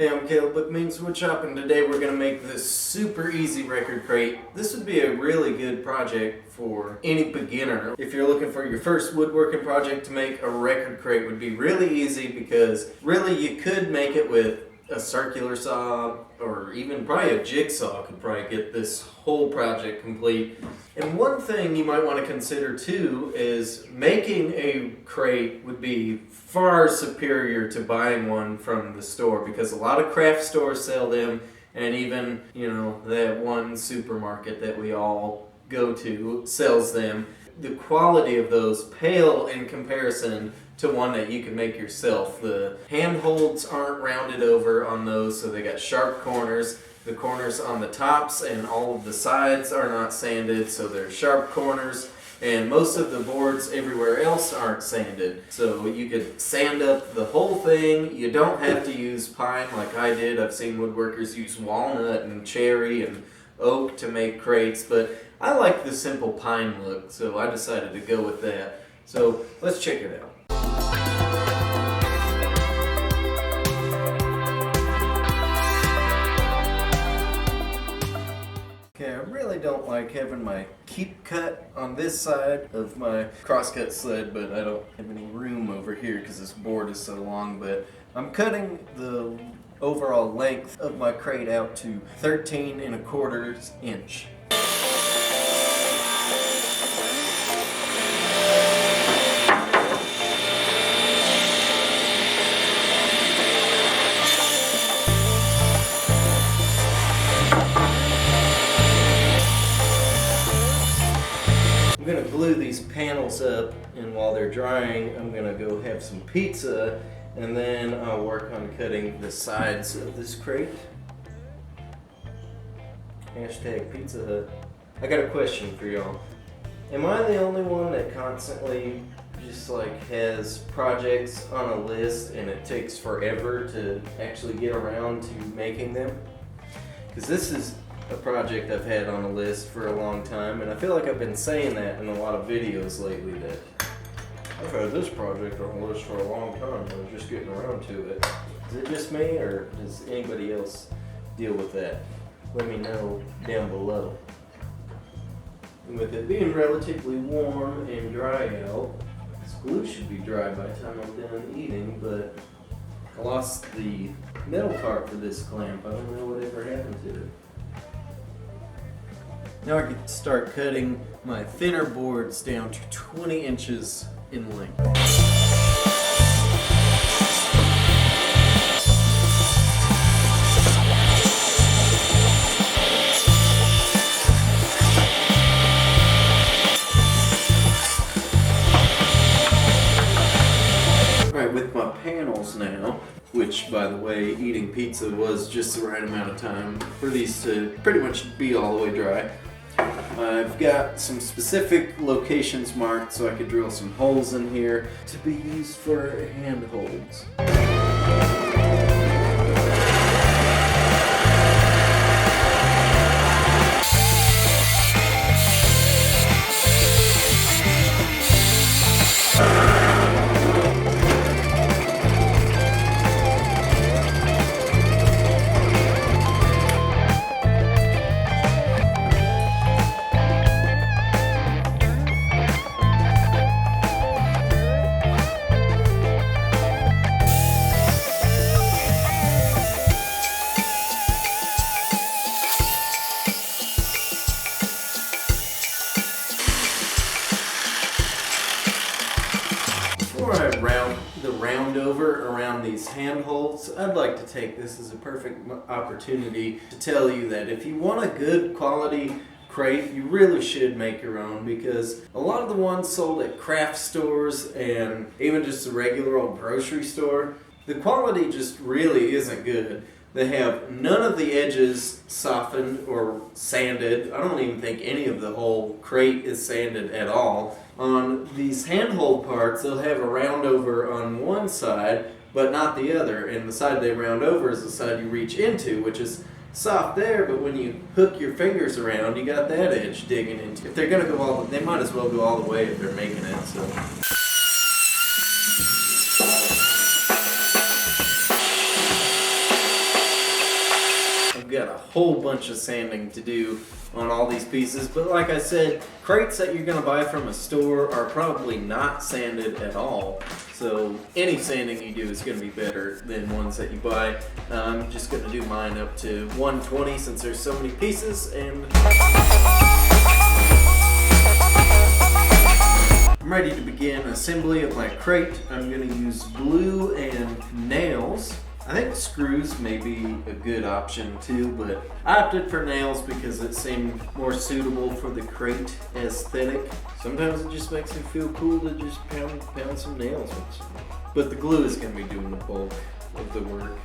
Hey, I'm Caleb with Means Woodshop, and today we're going to make this super easy record crate. This would be a really good project for any beginner. If you're looking for your first woodworking project, to make a record crate would be really easy, because really you could make it with a circular saw or even probably a jigsaw could probably get this whole project complete. And one thing you might want to consider too is making a crate would be far superior to buying one from the store, because a lot of craft stores sell them, and even, that one supermarket that we all go to sells them. The quality of those pale in comparison to one that you can make yourself. The handholds aren't rounded over on those, so they got sharp corners. The corners on the tops and all of the sides are not sanded, so they're sharp corners. And most of the boards everywhere else aren't sanded. So you could sand up the whole thing. You don't have to use pine like I did. I've seen woodworkers use walnut and cherry and oak to make crates, but I like the simple pine look, so I decided to go with that. So let's check it out. Okay, I really don't like having my keep cut on this side of my crosscut sled, but I don't have any room over here because this board is so long. But I'm cutting the overall length of my crate out to 13 1/4 inch. I'm going to glue these panels up, and while they're drying I'm going to go have some pizza, and then I'll work on cutting the sides of this crate. Hashtag Pizza Hut. I got a question for y'all. Am I the only one that constantly just has projects on a list and it takes forever to actually get around to making them? Because this is a project I've had on a list for a long time, and I feel like I've been saying that in a lot of videos lately, that I've had this project on the list for a long time, but I'm just getting around to it. Is it just me, or does anybody else deal with that? Let me know down below. And with it being relatively warm and dry out, this glue should be dry by the time I'm done eating, but I lost the metal part for this clamp. I don't know whatever happened to it. Now I can start cutting my thinner boards down to 20 inches in length. Alright, with my panels now, which, by the way, eating pizza was just the right amount of time for these to pretty much be all the way dry. I've got some specific locations marked so I could drill some holes in here to be used for handholds. Before I round the round over around these handholds, I'd like to take this as a perfect opportunity to tell you that if you want a good quality crate, you really should make your own, because a lot of the ones sold at craft stores and even just a regular old grocery store, the quality just really isn't good. They have none of the edges softened or sanded. I don't even think any of the whole crate is sanded at all. On these handhold parts, they'll have a round over on one side, but not the other. And the side they round over is the side you reach into, which is soft there, but when you hook your fingers around, you got that edge digging into. If they're gonna go all, they might as well go all the way if they're making it. So. got a whole bunch of sanding to do on all these pieces, but like I said, crates that you're gonna buy from a store are probably not sanded at all. So any sanding you do is gonna be better than ones that you buy. I'm just gonna do mine up to 120 since there's so many pieces, and I'm ready to begin assembly of my crate. I'm gonna use glue and nails. I think screws may be a good option too, but I opted for nails because it seemed more suitable for the crate aesthetic. Sometimes it just makes me feel cool to just pound some nails with something. But the glue is going to be doing the bulk of the work.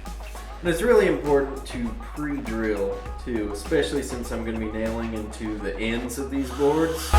And it's really important to pre-drill too, especially since I'm going to be nailing into the ends of these boards.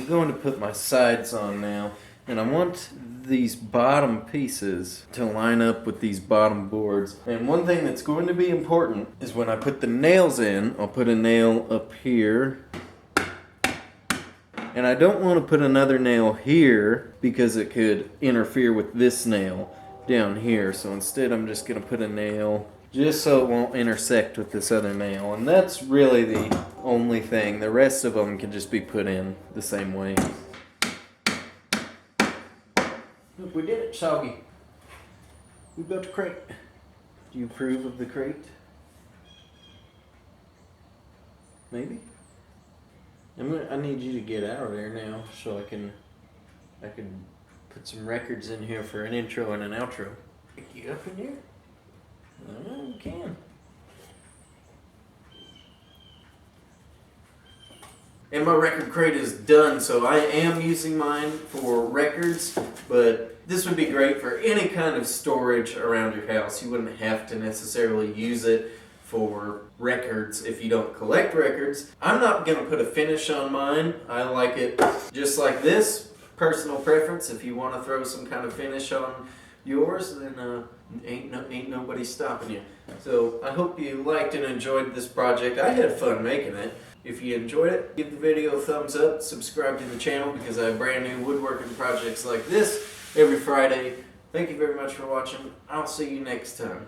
Going to put my sides on now, and I want these bottom pieces to line up with these bottom boards. And one thing that's going to be important is when I put the nails in, I'll put a nail up here, and I don't want to put another nail here because it could interfere with this nail down here. So instead I'm just going to put a nail just so it won't intersect with this other nail. And that's really the only thing. The rest of them can just be put in the same way. Look, we did it, Soggy. We built a crate. Do you approve of the crate? Maybe? I need you to get out of there now so I can put some records in here for an intro and an outro. Pick you up in here? I don't know, you can. And my record crate is done, so I am using mine for records, but this would be great for any kind of storage around your house. You wouldn't have to necessarily use it for records if you don't collect records. I'm not going to put a finish on mine. I like it just like this. Personal preference. If you want to throw some kind of finish on yours, then ain't nobody stopping you. So I hope you liked and enjoyed this project. I had fun making it. If you enjoyed it, give the video a thumbs up, subscribe to the channel because I have brand new woodworking projects like this every Friday. Thank you very much for watching. I'll see you next time.